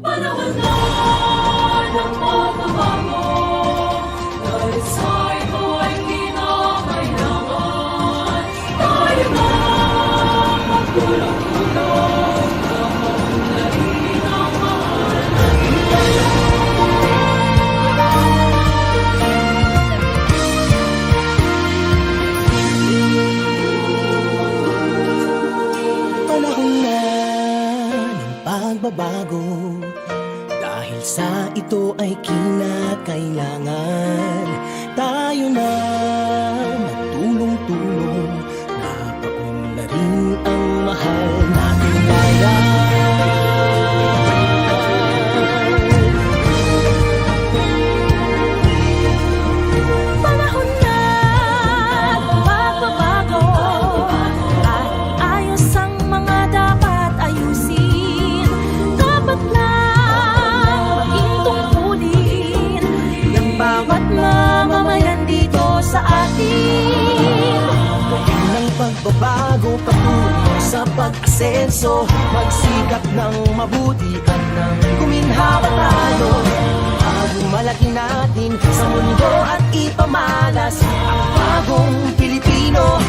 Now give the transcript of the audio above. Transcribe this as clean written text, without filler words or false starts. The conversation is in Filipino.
Panahon na ng pagbabago, dahil sa ito ay kinakailangan tayo na magtulong-tulong, kamunlarin ang mahal natin tayo. Panahon na ng pagbabago, dahil sa ito ay kinakailangan tayo na magtulong-tulong, napaunlarin ang mahal nating bayan. Panahon na magbabago, at ayos ang mga dapat ayusin. Dapat lang maging tungkulin ng bawat mamamayan dito sa atin. Ng pagbabago patungo sa pag-asenso, magsikap ng mabuti at nang guminhawa tayo. Malaki natin sa mundo at ipamalas ang bagong Pilipino.